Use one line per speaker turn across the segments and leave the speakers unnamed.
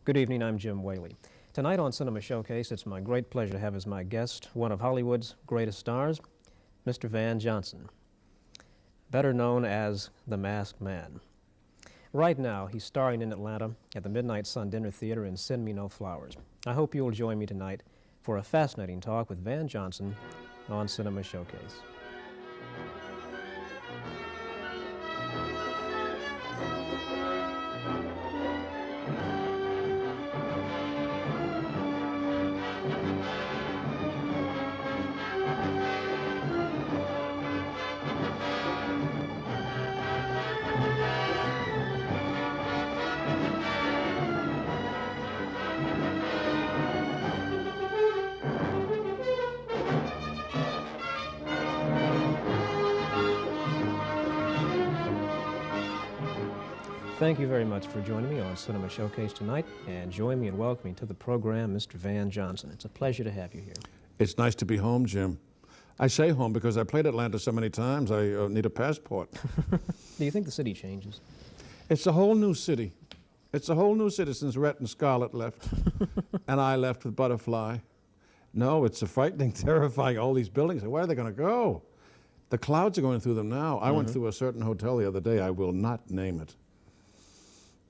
Good evening, I'm Jim Whaley. Tonight on Cinema Showcase, it's my great pleasure to have as my guest one of Hollywood's greatest stars, Mr. Van Johnson, better known as the Masked Man. Right now, he's starring in Atlanta at the Midnight Sun Dinner Theater in Send Me No Flowers. I hope you'll join me tonight for a fascinating talk with Van Johnson on Cinema Showcase. Thank you very much for joining me on Cinema Showcase tonight, and join me in welcoming to the program Mr. Van Johnson. It's a pleasure to have you here.
It's nice to be home, Jim. I say home because I played Atlanta so many times, I need a passport.
Do you think the city changes?
It's a whole new city. It's a whole new city since Rhett and Scarlett left, and I left with Butterfly. No, it's a frightening, terrifying, all these buildings. Where are they going to go? The clouds are going through them now. I went through a certain hotel the other day. I will not name it.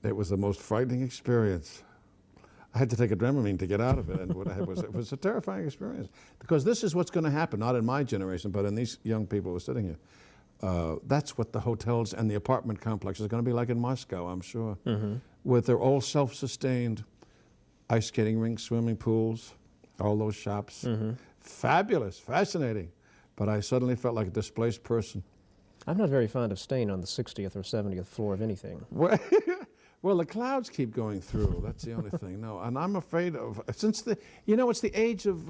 It was the most frightening experience. I had to take a Dramamine to get out of it, and what I had it was a terrifying experience. Because this is what's going to happen, not in my generation, but in these young people who are sitting here. That's what the hotels and the apartment complexes are going to be like in Moscow, I'm sure. Where they're all self-sustained. Ice skating rinks, swimming pools, all those shops. Fabulous, fascinating. But I suddenly felt like a displaced person.
I'm not very fond of staying on the 60th or 70th floor of anything.
Well, the clouds keep going through. That's the only thing. No, and I'm afraid of, since the, you know, it's the age of,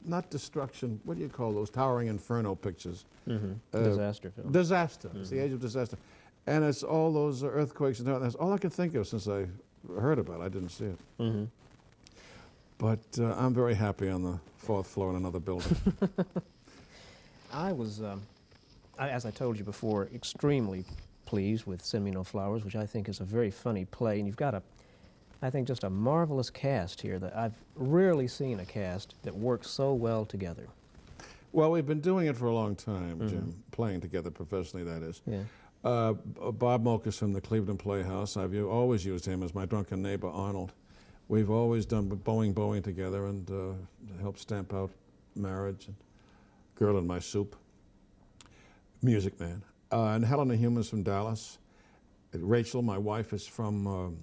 not destruction, what do you call those towering inferno pictures?
Disaster film.
Disaster. It's the age of disaster. And it's all those earthquakes and that's all I can think of since I heard about it. I didn't see it. But I'm very happy on the 4th floor in another building.
I was, as I told you before, extremely pleased with Send Me No Flowers, which I think is a very funny play, and you've got I think just a marvelous cast here that I've rarely seen a cast that works so well together.
Well, we've been doing it for a long time, Jim, playing together professionally, that is.
Yeah.
Bob Mokus from the Cleveland Playhouse, I've always used him as my drunken neighbor, Arnold. We've always done Boeing together and helped stamp out Marriage and Girl in My Soup. Music Man. And Helena Human's from Dallas. Rachel, my wife, is from,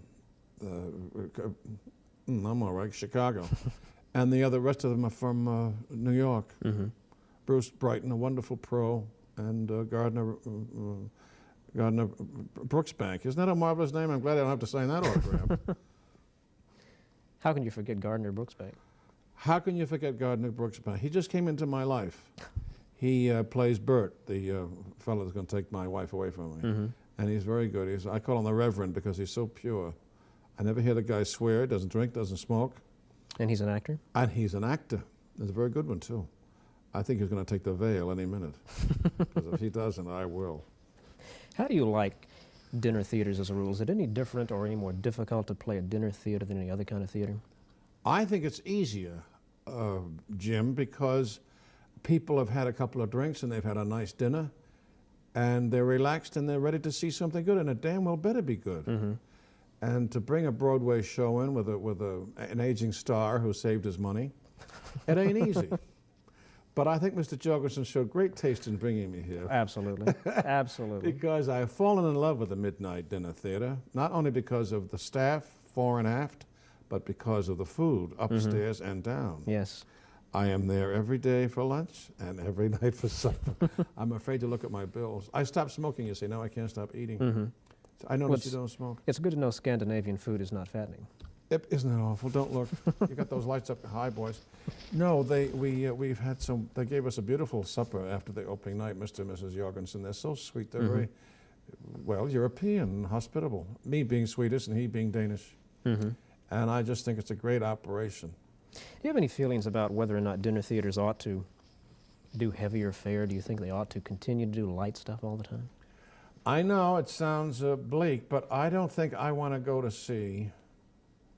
I'm all right, Chicago. And the rest of them are from New York. Bruce Brighton, a wonderful pro, and Gardner Brooksbank. Isn't that a marvelous name? I'm glad I don't have to sign that autograph.
How can you forget Gardner Brooksbank?
How can you forget Gardner Brooksbank? He just came into my life. He plays Bert, the fellow that's going to take my wife away from me. And he's very good. I call him the Reverend because he's so pure. I never hear the guy swear, doesn't drink, doesn't smoke.
And he's an actor?
And he's an actor. He's a very good one, too. I think he's going to take the veil any minute. Because if he doesn't, I will.
How do you like dinner theaters as a rule? Is it any different or any more difficult to play a dinner theater than any other kind of theater?
I think it's easier, Jim, because people have had a couple of drinks and they've had a nice dinner, and they're relaxed and they're ready to see something good, and it damn well better be good. And to bring a Broadway show in with an aging star who saved his money, it ain't easy. But I think Mr. Jorgensen showed great taste in bringing me here.
Absolutely, absolutely.
Because I've fallen in love with the Midnight Dinner Theater, not only because of the staff, fore and aft, but because of the food, upstairs and down.
Yes.
I am there every day for lunch and every night for supper. I'm afraid to look at my bills. I stopped smoking, you see. Now I can't stop eating. I notice you don't smoke.
It's good to know Scandinavian food is not fattening.
Isn't it awful? Don't look. You got those lights up high, boys. No, we've had some. They gave us a beautiful supper after the opening night, Mr. and Mrs. Jorgensen. They're so sweet. They're very, well, European and hospitable. Me being Swedish and he being Danish. And I just think it's a great operation.
Do you have any feelings about whether or not dinner theaters ought to do heavier fare? Do you think they ought to continue to do light stuff all the time?
I know it sounds bleak, but I don't think I want to go to see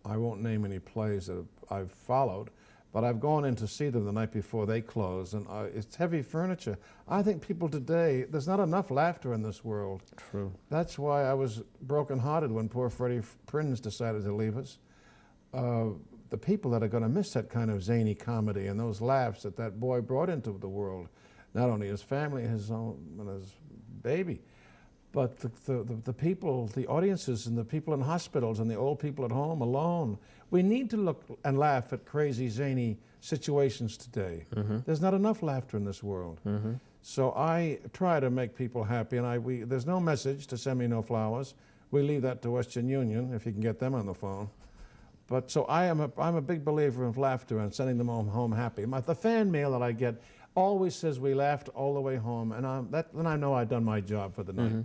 I won't name any plays that I've followed, but I've gone in to see them the night before they close, and it's heavy furniture. I think people today, there's not enough laughter in this world.
True.
That's why I was brokenhearted when poor Freddie Prinze decided to leave us. The people that are going to miss that kind of zany comedy and those laughs that that boy brought into the world, not only his family, his own, and his baby, but the people, the audiences, and the people in hospitals, and the old people at home alone. We need to look and laugh at crazy, zany situations today.
Mm-hmm.
There's not enough laughter in this world.
Mm-hmm.
So I try to make people happy, and there's no message to send me no flowers. We leave that to Western Union, if you can get them on the phone. But so I'm a big believer in laughter and sending them home happy. The fan mail that I get always says we laughed all the way home, and then I know I've done my job for the night.
Mm-hmm.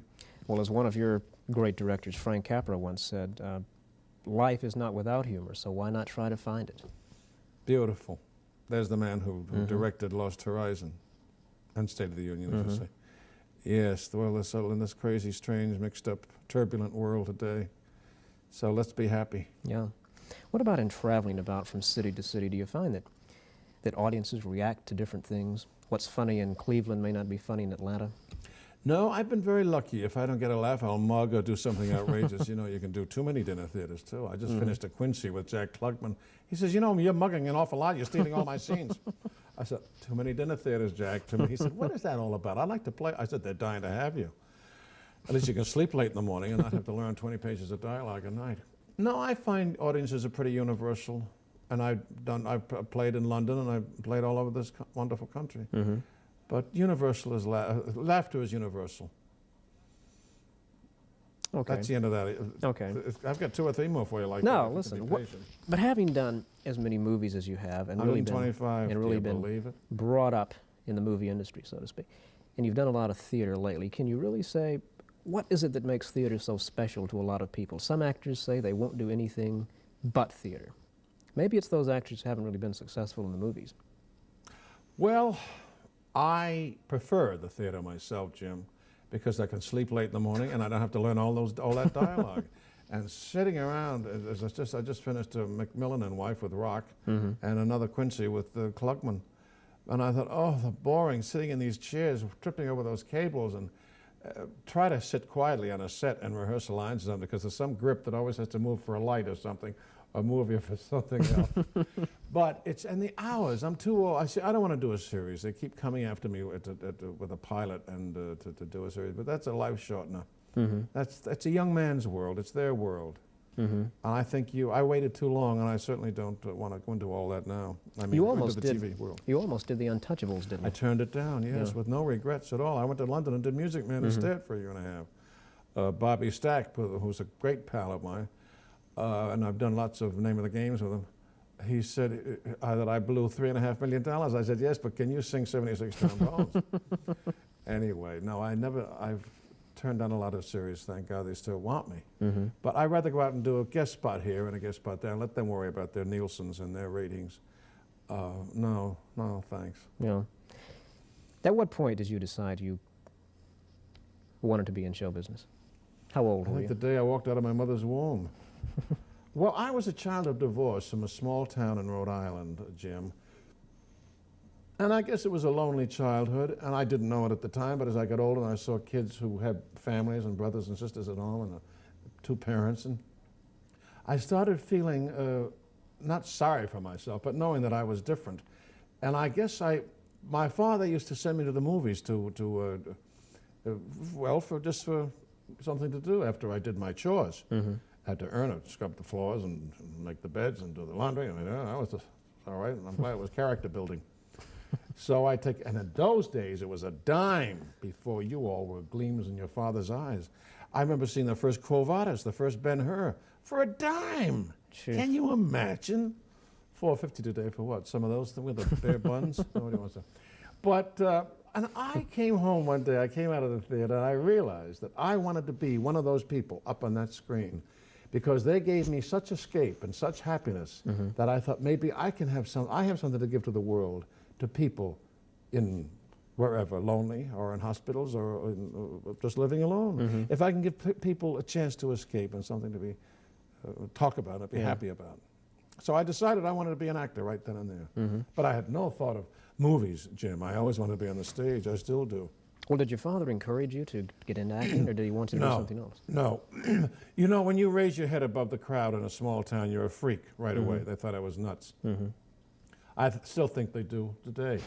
Well, as one of your great directors, Frank Capra, once said, life is not without humor, so why not try to find it?
Beautiful. There's the man who
Mm-hmm.
directed Lost Horizon and State of the Union, as
Mm-hmm.
you say. Yes, well, we're settled in this crazy, strange, mixed up, turbulent world today. So let's be happy.
Yeah. What about in traveling about from city to city? Do you find that audiences react to different things? What's funny in Cleveland may not be funny in Atlanta?
No, I've been very lucky. If I don't get a laugh, I'll mug or do something outrageous. You know, you can do too many dinner theaters, too. I just finished a Quincy with Jack Klugman. He says, you know, you're mugging an awful lot. You're stealing all my scenes. I said, too many dinner theaters, Jack. To me, he said, what is that all about? I'd like to play. I said, they're dying to have you. At least you can sleep late in the morning and not have to learn 20 pages of dialogue a night. No, I find audiences are pretty universal. And I've played in London, and I've played all over this wonderful country.
Mm-hmm.
But universal is laughter is universal.
Okay.
That's the end of that.
Okay.
I've got 2 or 3 more for you. Like
No,
that, if you
listen.
can be patient.
But having done as many movies as you have, and really been
125.
and really
do you
been
believe it?
brought up in the movie industry, so to speak, and you've done a lot of theater lately, can you really say, what is it that makes theater so special to a lot of people? Some actors say they won't do anything but theater. Maybe it's those actors who haven't really been successful in the movies.
Well, I prefer the theater myself, Jim, because I can sleep late in the morning and I don't have to learn all that dialogue. And sitting around, I just finished a Macmillan and Wife with Rock, and another Quincy with Klugman. And I thought, oh, the boring, sitting in these chairs, tripping over those cables, and try to sit quietly on a set and rehearse the lines or something, because there's some grip that always has to move for a light or something, or move you for something else. But it's, and the hours, I'm too old. I say, I don't want to do a series. They keep coming after me with a pilot and to do a series, but that's a life shortener.
Mm-hmm.
That's a young man's world. It's their world.
Mm-hmm.
And I think I waited too long, and I certainly don't want to go into all that now. I mean,
You almost
into the
did.
TV world.
You almost did The Untouchables, didn't
I
you?
turned it down, yes,
Yeah.
with no regrets at all. I went to London and did Music Man instead for a year and a half. Bobby Stack, who's a great pal of mine, and I've done lots of Name of the Games with him. He said that I blew $3.5 million. I said, yes, but can you sing 76 trombones? Anyway, no, I've turned down a lot of series, thank God they still want me.
Mm-hmm.
But I'd rather go out and do a guest spot here and a guest spot there and let them worry about their Nielsen's and their ratings. No, thanks.
Yeah. At what point did you decide you wanted to be in show business? How old
I
were
think
you?
the day I walked out of my mother's womb. Well, I was a child of divorce from a small town in Rhode Island, Jim. And I guess it was a lonely childhood, and I didn't know it at the time, but as I got older and I saw kids who had families and brothers and sisters at home and 2 parents, and I started feeling not sorry for myself, but knowing that I was different. And I guess my father used to send me to the movies for something to do after I did my chores.
Mm-hmm.
Had to earn it, scrub the floors and make the beds and do the laundry. I mean, that was just all right. And I'm glad it was character building. So and in those days, it was a dime before you all were gleams in your father's eyes. I remember seeing the first Quo Vadis, the first Ben-Hur, for a dime.
Jeez.
Can you imagine? $4.50 today for what? Some of those with the bare buns? Nobody wants to. But, and I came home one day, I came out of the theater, and I realized that I wanted to be one of those people up on that screen, because they gave me such escape and such happiness that I thought maybe I have something to give to the world, to people in wherever, lonely or in hospitals or just living alone. If I can give people a chance to escape and something to be talk about it, be happy about it. So I decided I wanted to be an actor right then and there. But I had no thought of movies, Jim. I always wanted to be on the stage. I still do.
Well, did your father encourage you to get into acting, or did he want you to do something else?
No. You know, when you raise your head above the crowd in a small town, you're a freak right away. They thought I was nuts. I still think they do today.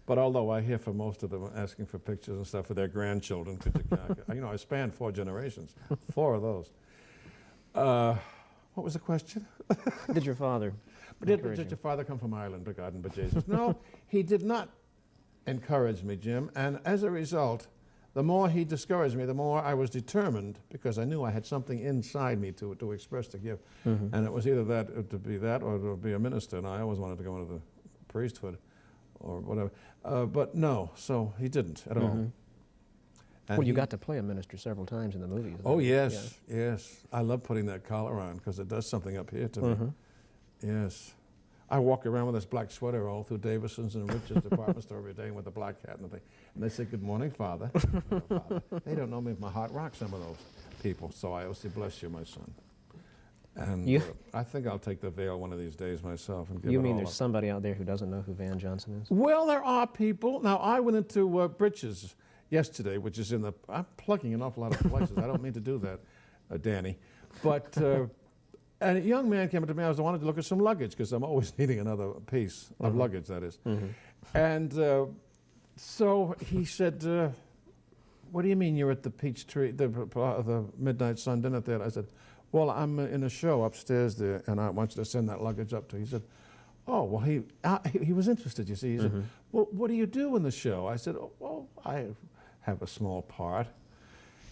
But although I hear from most of them asking for pictures and stuff for their grandchildren, 'cause you know, I spanned 4 generations, 4 of those. What was the question?
Did your father
Did your father come from Ireland, to God and but Jesus? No, he did not encourage me, Jim. And as a result, the more he discouraged me, the more I was determined, because I knew I had something inside me to express, to give. And it was either that, to be that, or to be a minister. And I always wanted to go into the priesthood or whatever. But no, so he didn't at all. And
well, you got to play a minister several times in the movies.
Oh, yes, yes. I love putting that collar on because it does something up here to me. Yes. I walk around with this black sweater all through Davison's and Richard's department store every day with a black hat and a thing. And they say, "Good morning, Father." "Oh, Father." They don't know me if my heart rocks, some of those people. So I always say, "Bless you, my son." And I think I'll take the veil one of these days myself and give it all up.
You mean there's somebody out there who doesn't know who Van Johnson is?
Well, there are people. Now, I went into Britches yesterday, which is in the... I'm plugging an awful lot of places. I don't mean to do that, Danny. But... and a young man came up to me. I wanted to look at some luggage because I'm always needing another piece of luggage, that is. And so he said, "What do you mean you're at the Peachtree, the Midnight Sun dinner theater?" I said, "Well, I'm in a show upstairs there, and I want you to send that luggage up to." He said, "Oh, well, he was interested, you see." He said, "Well, what do you do in the show?" I said, "Oh, well, I have a small part."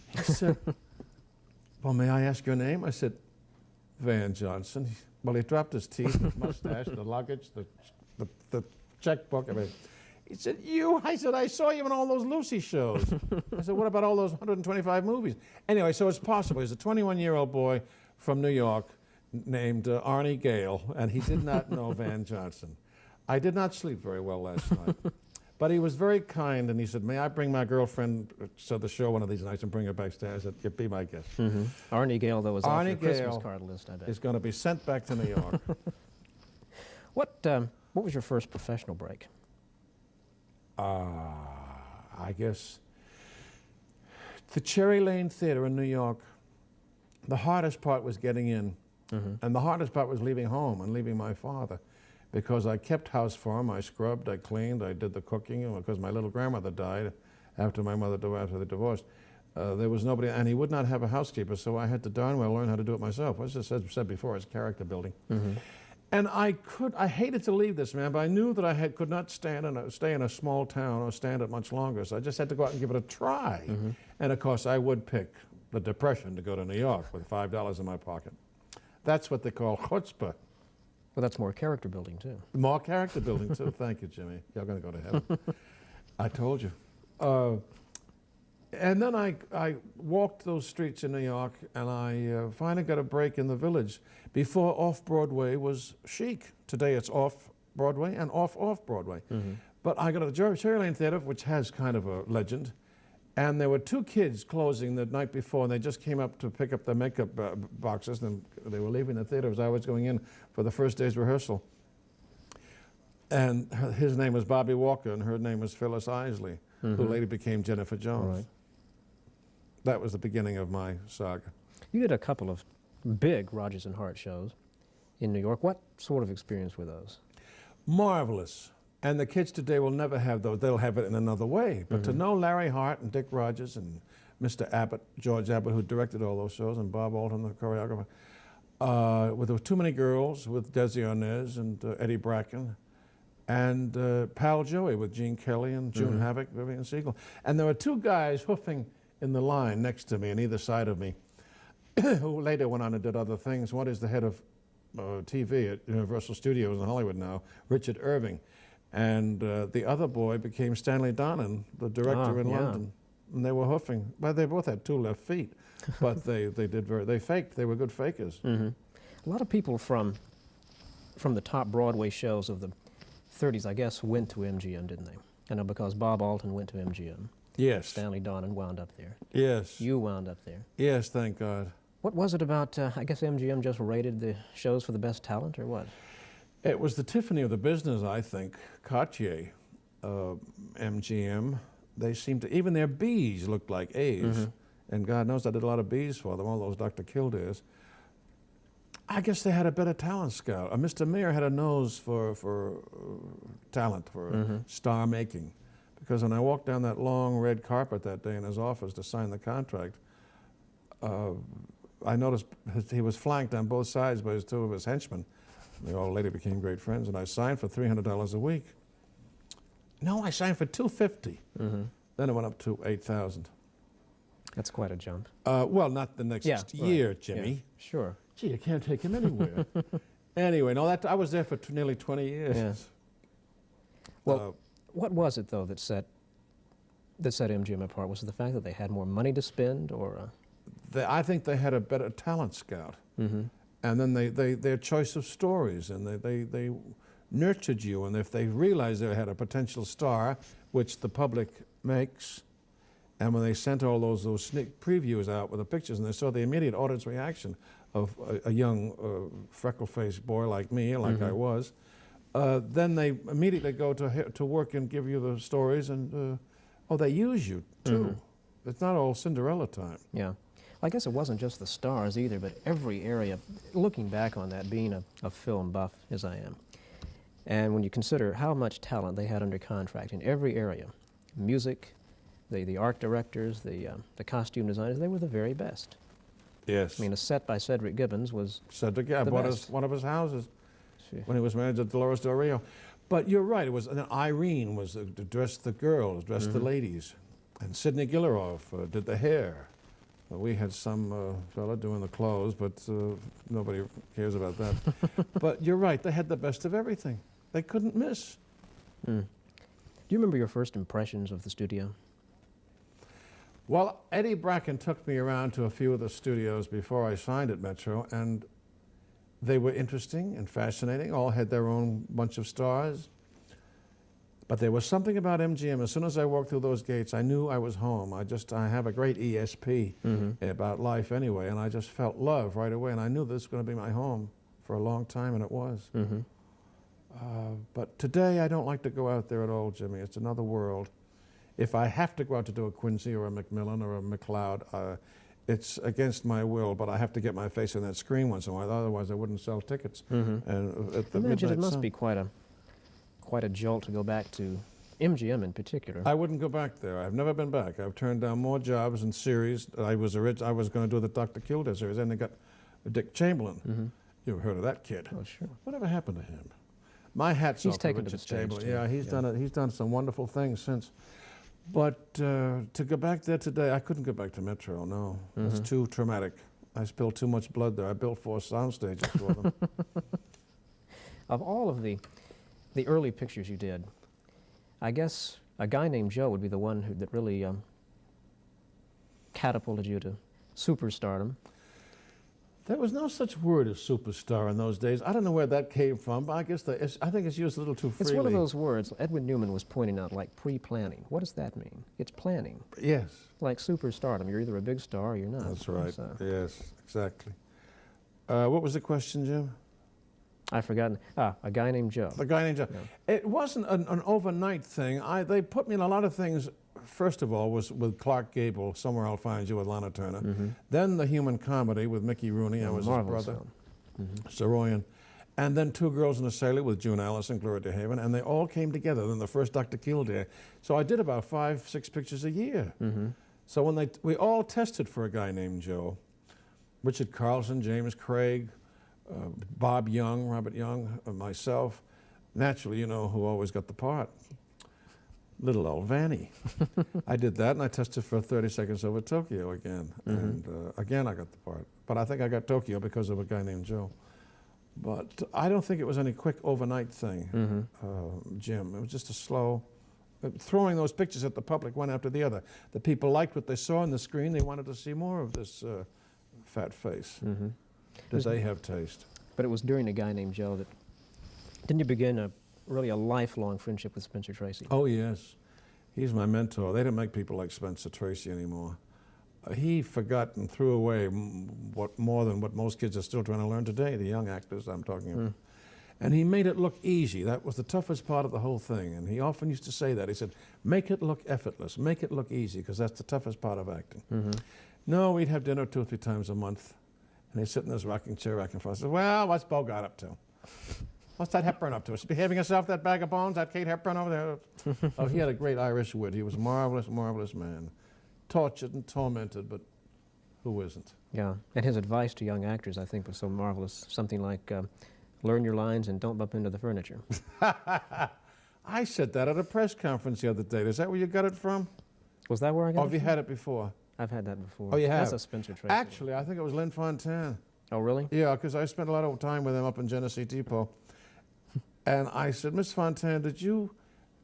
He said, "Well, may I ask your name?" I said, "Van Johnson." Well, he dropped his teeth, his mustache, the luggage, the checkbook, everything. He said, "You?" I said, "I saw you in all those Lucy shows." I said, "What about all those 125 movies?" Anyway, so it's possible. He's a 21-year-old boy from New York named Arnie Gale, and he did not know Van Johnson. I did not sleep very well last night. But he was very kind, and he said, "May I bring my girlfriend to the show one of these nights and bring her backstage?" I said, "Yeah, be my guest."
Arnie Gale, though, was off your
Arnie
Christmas
Gale
card list, I bet.
is going to be sent back to New York.
What was your first professional break?
I guess the Cherry Lane Theater in New York, the hardest part was getting in, and the hardest part was leaving home and leaving my father, because I kept house for him. I scrubbed, I cleaned, I did the cooking, and because my little grandmother died after my mother after they divorced. There was nobody, and he would not have a housekeeper, so I had to darn well learn how to do it myself. As I said before, it's character building. And I hated to leave this man, but I knew that I could not stay in a small town or stand it much longer, so I just had to go out and give it a try. And of course, I would pick the Depression to go to New York with $5 in my pocket. That's what they call chutzpah.
Well, that's more character building, too.
More character building, too. Thank you, Jimmy. You're going to go to heaven. I told you. And then I walked those streets in New York, and I finally got a break in the Village before off-Broadway was chic. Today it's off-Broadway and off-Broadway. But I got to the Cherry Lane Theater, which has kind of a legend, and there were 2 kids closing the night before, and they just came up to pick up their makeup boxes, and they were leaving the theater as I was going in for the first day's rehearsal. And his name was Bobby Walker, and her name was Phyllis Isley, who later became Jennifer Jones. Right. That was the beginning of my saga.
You did a couple of big Rodgers and Hart shows in New York. What sort of experience were those?
Marvelous. And the kids today will never have those. They'll have it in another way. But to know Larry Hart and Dick Rodgers and Mr. Abbott, George Abbott, who directed all those shows, and Bob Alton, the choreographer, there were Too Many Girls with Desi Arnaz and Eddie Bracken, and Pal Joey with Gene Kelly and June Havoc, Vivian Siegel. And there were 2 guys hoofing in the line next to me on either side of me, who later went on and did other things. One is the head of TV at Universal Studios in Hollywood now, Richard Irving. And the other boy became Stanley Donen, the director in London. And they were hoofing. Well, they both had 2 left feet, but they faked. They were good fakers.
A lot of people from the top Broadway shows of the 30s, I guess, went to MGM, didn't they? I know, because Bob Alton went to MGM.
Yes.
Stanley Donen wound up there.
Yes.
You wound up there.
Yes, thank God.
What was it about, I guess MGM just rated the shows for the best talent, or what?
It was the Tiffany of the business, I think. Cartier, MGM, they seemed to, even their Bs looked like As. And God knows I did a lot of Bs for them, all those Dr. Kildares. I guess they had a better talent scout. Mr. Mayer had a nose for talent, for star making. Because when I walked down that long red carpet that day in his office to sign the contract, I noticed he was flanked on both sides by two of his henchmen. They all later became great friends, and I signed for $300 a week. No, I signed for $250. Then it went up to $8,000.
That's quite a jump.
Well, not the next year,
right.
Jimmy.
Yeah, sure.
Gee, you can't take him anywhere. Anyway, no, I was there for nearly 20 years.
Yeah. Well, what was it though that set MGM apart? Was it the fact that they had more money to spend, or?
I think they had a better talent scout, and then their choice of stories, and they nurtured you, and if they realized they had a potential star, which the public makes, and when they sent all those sneak previews out with the pictures, and they saw the immediate audience reaction of a young freckle-faced boy like me, like I was, then they immediately go to work and give you the stories, and they use you too. It's not all Cinderella time.
Yeah. I guess it wasn't just the stars either, but every area, looking back on that, being a film buff as I am, and when you consider how much talent they had under contract in every area, music, the art directors, the costume designers, they were the very best.
Yes.
I mean, a set by Cedric Gibbons was
Cedric, yeah,
the
bought
best.
one of his houses
Sure.
when he was married to Dolores Del Rio. But you're right, it was, and then Irene was dressed the girls, dressed the ladies, and Sidney Gilleroff did the hair. We had some fella doing the clothes, but nobody cares about that. But you're right, they had the best of everything. They couldn't miss.
Do you remember your first impressions of the studio?
Well, Eddie Bracken took me around to a few of the studios before I signed at Metro, and they were interesting and fascinating, all had their own bunch of stars. But there was something about MGM. As soon as I walked through those gates, I knew I was home. I have a great ESP about life anyway, and I just felt love right away, and I knew this was going to be my home for a long time, and it was. But today, I don't like to go out there at all, Jimmy. It's another world. If I have to go out to do a Quincy or a Macmillan or a McLeod, it's against my will, but I have to get my face on that screen once in a while. Otherwise, I wouldn't sell tickets. And at the
I imagine it must
sun.
be quite a jolt to go back to MGM in particular.
I wouldn't go back there. I've never been back. I've turned down more jobs and series. I was going to do the Dr. Kildare series, and they got Dick Chamberlain. You've heard of that kid?
Oh, sure.
Whatever happened to him? My hat's off to
taken to
Richard
the stage,
Chamberlain.
too.
Yeah, he's done it. He's done some wonderful things since. But to go back there today, I couldn't go back to Metro. No, it's too traumatic. I spilled too much blood there. I built 4 sound stages for them.
Of all of the early pictures you did, I guess A Guy Named Joe would be the one that really catapulted you to superstardom.
There was no such word as superstar in those days. I don't know where that came from, but I guess I think it's used a little too freely.
It's one of those words Edwin Newman was pointing out, like pre-planning. What does that mean? It's planning.
Yes.
Like superstardom. You're either a big star or you're not.
That's right.
So,
Yes, exactly. What was the question, Jim?
I've forgotten. A Guy Named Joe.
The Guy Named Joe.
Yeah.
It wasn't an overnight thing. They put me in a lot of things. First of all was with Clark Gable, Somewhere I'll Find You with Lana Turner. Then the human comedy with Mickey Rooney. I was his
Marvelous
brother.
film.
Saroyan. And then Two Girls and a Sailor with June Allison, Gloria DeHaven, and they all came together. Then the first Dr. Kildare. So I did about 5, 6 pictures a year. So when we all tested for A Guy Named Joe, Richard Carlson, James Craig, Bob Young, Robert Young, myself. Naturally, you know who always got the part? Little old Vanny. I did that, and I tested for 30 Seconds Over Tokyo again. And again, I got the part. But I think I got Tokyo because of A Guy Named Joe. But I don't think it was any quick overnight thing, Jim. It was just a slow, throwing those pictures at the public one after the other. The people liked what they saw on the screen. They wanted to see more of this fat face. Did they have taste?
But it was during A Guy Named Joe that, didn't you begin really a lifelong friendship with Spencer Tracy?
Oh, yes. He's my mentor. They don't make people like Spencer Tracy anymore. he forgot and threw away more than what most kids are still trying to learn today, the young actors I'm talking about. And he made it look easy. That was the toughest part of the whole thing. And he often used to say that. He said, make it look effortless, make it look easy, because that's the toughest part of acting. No, we'd have dinner 2 or 3 times a month. And he'd sit in his rocking chair, rocking forth. I said, well, what's Bogart up to? What's that Hepburn up to? Is she behaving herself, that bag of bones, that Kate Hepburn over there? Oh, he had a great Irish wit. He was a marvelous, marvelous man. Tortured and tormented, but who isn't?
Yeah, and his advice to young actors, I think, was so marvelous. Something like, learn your lines and don't bump into the furniture.
I said that at a press conference the other day. Is that where you got it from?
Was that where I got
Or
it
have you
from?
had it before?
I've had that before.
Oh, you have?
That's a Spencer Tracy.
Actually, I think it was Lynn Fontaine.
Oh, really?
Yeah, because I spent a lot of time with him up in Genesee Depot. And I said, Miss Fontaine, did you...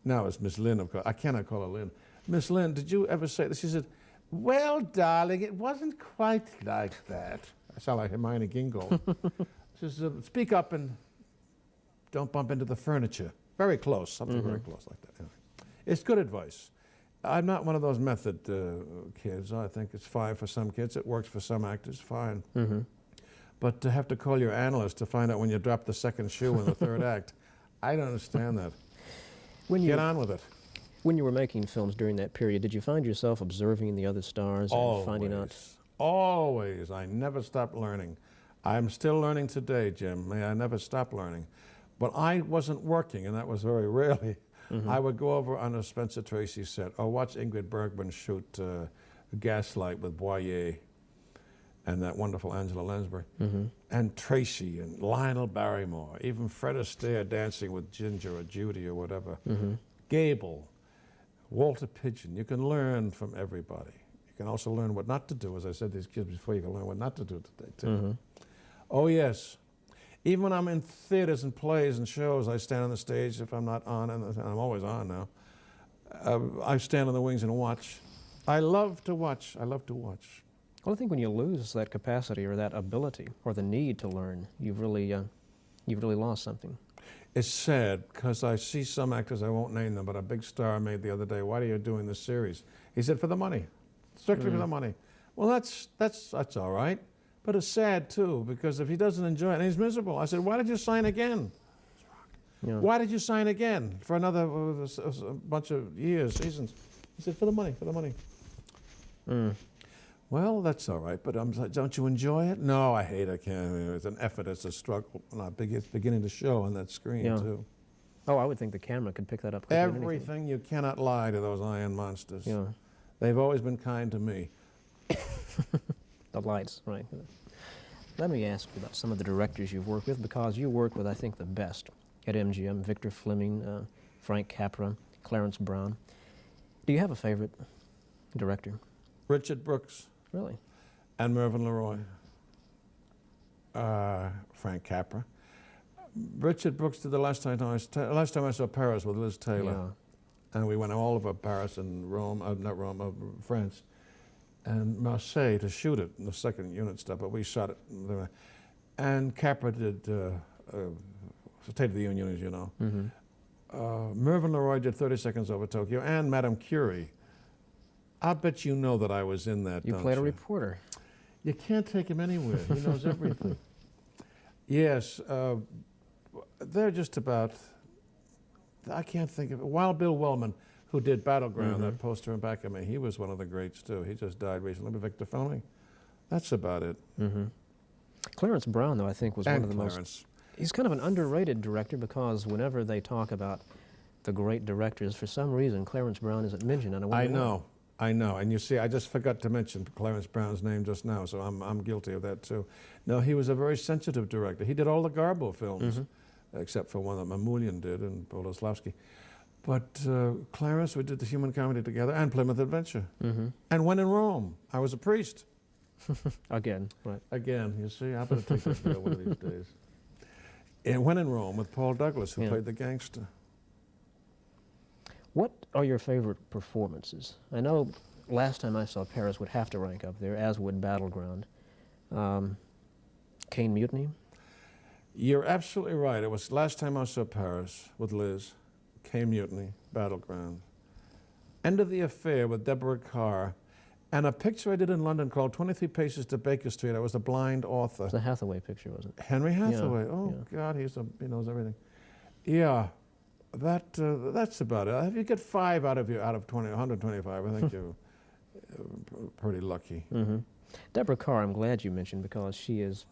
No, it's Miss Lynn, of course. I cannot call her Lynn. Miss Lynn, did you ever say this? She said, well, darling, it wasn't quite like that. I sound like Hermione Gingold. She said, speak up and don't bump into the furniture. Very close, something very close like that. Anyway. It's good advice. I'm not one of those method kids. I think it's fine for some kids. It works for some actors, fine. But to have to call your analyst to find out when you drop the second shoe in the third act, I don't understand that. Get on with it.
When you were making films during that period, did you find yourself observing the other stars and finding out?
Always. I never stopped learning. I'm still learning today, Jim. I never stop learning. But I wasn't working, and that was very rarely. I would go over on a Spencer Tracy set or watch Ingrid Bergman shoot Gaslight with Boyer and that wonderful Angela Lansbury, and Tracy and Lionel Barrymore, even Fred Astaire dancing with Ginger or Judy or whatever, Gable, Walter Pidgeon. You can learn from everybody. You can also learn what not to do. As I said to these kids before, you can learn what not to do today, too. Oh, yes. Even when I'm in theaters and plays and shows, I stand on the stage if I'm not on, and I'm always on now. I stand on the wings and watch. I love to watch. I love to watch.
Well, I think when you lose that capacity or that ability or the need to learn, you've really lost something.
It's sad because I see some actors, I won't name them, but a big star made the other day, why are you doing this series? He said, for the money, strictly for the money. Well, that's all right, but it's sad too, because if he doesn't enjoy it, and he's miserable. I said, why did you sign again? Why did you sign again for another bunch of years, seasons? He said, for the money, for the money. Well, that's all right, but don't you enjoy it? No, I hate it. I can't. It's an effort. It's a struggle. It's beginning to show on that screen, too.
Oh, I would think the camera could pick that up quicker than anything.
Everything. You cannot lie to those iron monsters.
Yeah.
They've always been kind to me.
The lights, right. Let me ask you about some of the directors you've worked with, because you work with, I think, the best at MGM, Victor Fleming, Frank Capra, Clarence Brown. Do you have a favorite director?
Richard Brooks.
Really?
And Mervyn LeRoy. Frank Capra. Richard Brooks did the last time I saw Paris with Liz Taylor. And we went all over Paris and Rome, France, and Marseille to shoot it, the second unit stuff, but we shot it there. And Capra did State of the Union, as you know. Mervyn LeRoy did 30 Seconds Over Tokyo, and Madame Curie. I bet you know that I was in that,
You played a reporter.
You can't take him anywhere. He knows everything. Yes, they're just about, I can't think of it. Wild Bill Wellman, who did Battleground, that poster in back of me, he was one of the greats, too. He just died recently, but Victor Fleming. That's about it.
Clarence Brown, though, I think was one of the most... He's kind of an underrated director, because whenever they talk about the great directors, for some reason, Clarence Brown isn't mentioned. And
I know. And you see, I just forgot to mention Clarence Brown's name just now, so I'm guilty of that, too. No, he was a very sensitive director. He did all the Garbo films, except for one that Mamoulian did, and Boleslavsky. But Clarence, we did the Human Comedy together, and Plymouth Adventure. And When in Rome, I was a priest.
Again, right.
Again, you see, I better take that deal one of these days. And When in Rome with Paul Douglas, who played the gangster. What
are your favorite performances? I know last time I saw Paris would have to rank up there, as would Battleground. Caine Mutiny?
You're absolutely right. It was last time I saw Paris with Liz, Caine Mutiny, Battleground. End of the Affair with Deborah Carr, And a picture I did in London called 23 Paces to Baker Street. I was a blind author.
It's a Hathaway picture, wasn't it?
Henry Hathaway.
Yeah,
Oh,
yeah.
God, he knows everything. Yeah, that's about it. If you get 5 out of 125, I think you're pretty lucky.
Mm-hmm. Deborah Carr, I'm glad you mentioned, because she is,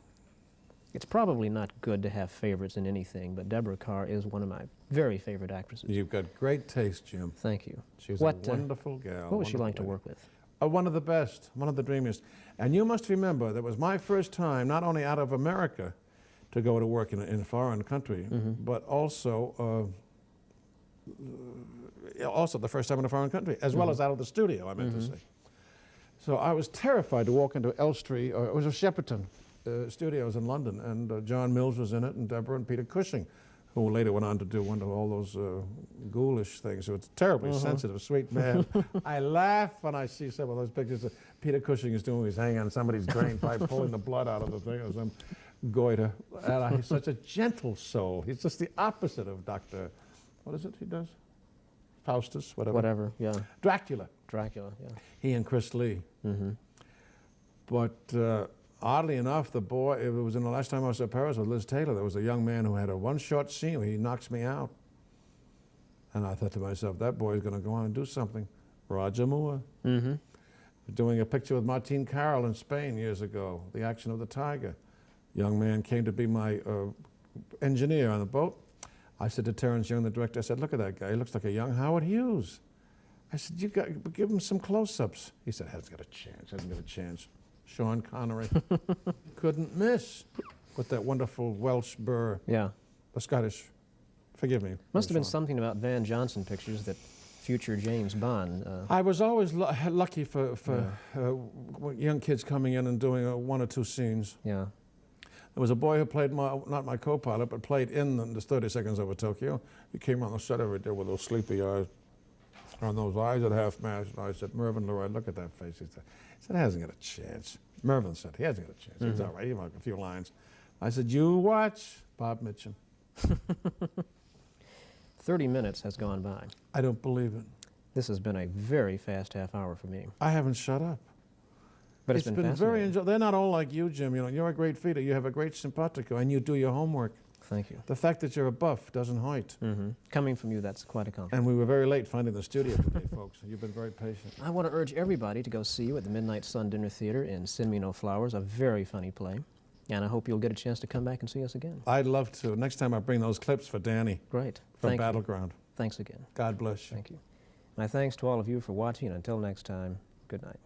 it's probably not good to have favorites in anything, but Deborah Carr is one of my very favorite actresses.
You've got great taste, Jim.
Thank you.
She's a wonderful gal.
What was she like to
lady.
work with?
One of the best, one of the dreamiest. And you must remember, that was my first time, not only out of America, to go to work in a foreign country, but also the first time in a foreign country, as well as out of the studio, I meant to say. So I was terrified to walk into Elstree, or it was Shepperton Studios in London, and John Mills was in it, and Deborah and Peter Cushing, who later went on to do one of all those ghoulish things. So it's terribly sensitive, sweet man. I laugh when I see some of those pictures that Peter Cushing is doing. He's hanging on somebody's drain pipe, pulling the blood out of the thing, or some goiter. And he's such a gentle soul. He's just the opposite of Dr. What is it he does? Faustus, whatever.
Whatever, yeah.
Dracula.
Dracula, yeah.
He and Chris Lee. But oddly enough, the boy, it was in the last time I was at Paris with Liz Taylor, there was a young man who had one short scene where he knocks me out. And I thought to myself, that boy's going to go on and do something. Roger Moore. Doing a picture with Martin Carroll in Spain years ago, The Action of the Tiger. Young man came to be my engineer on the boat. I said to Terence Young, the director, I said, look at that guy, he looks like a young Howard Hughes. I said, you got to give him some close-ups. He said, hasn't got a chance, hasn't got a chance. Sean Connery couldn't miss with that wonderful Welsh burr.
Yeah.
The Scottish, forgive me.
Must have been something about Van Johnson pictures that future James Bond.
I was always lucky for young kids coming in and doing 1 or 2 scenes.
Yeah.
There was a boy who played, not my co-pilot, but played in the 30 Seconds Over Tokyo. He came on the set every day with those sleepy eyes, and those eyes at half-mast. And I said, Mervyn LeRoy, look at that face. He said, he hasn't got a chance. Mervyn said, he hasn't got a chance. He's all right, he might have a few lines. I said, you watch Bob Mitchum.
30 minutes has gone by.
I don't believe it.
This has been a very fast half hour for me.
I haven't shut up.
But it's been
very
fascinating.
enjoyable. They're not all like you, Jim. You know, you're a great feeder. You have a great simpatico, and you do your homework.
Thank you.
The fact that you're a buff doesn't hurt.
Coming from you, that's quite a compliment.
And we were very late finding the studio today, folks. You've been very patient.
I want to urge everybody to go see you at the Midnight Sun Dinner Theater in Send Me No Flowers, a very funny play. And I hope you'll get a chance to come back and see us again.
I'd love to. Next time I bring those clips for Danny.
Great.
From
Thank you.
Battleground.
Thanks again.
God bless you.
Thank you. My thanks to all of you for watching, and until next time, good night.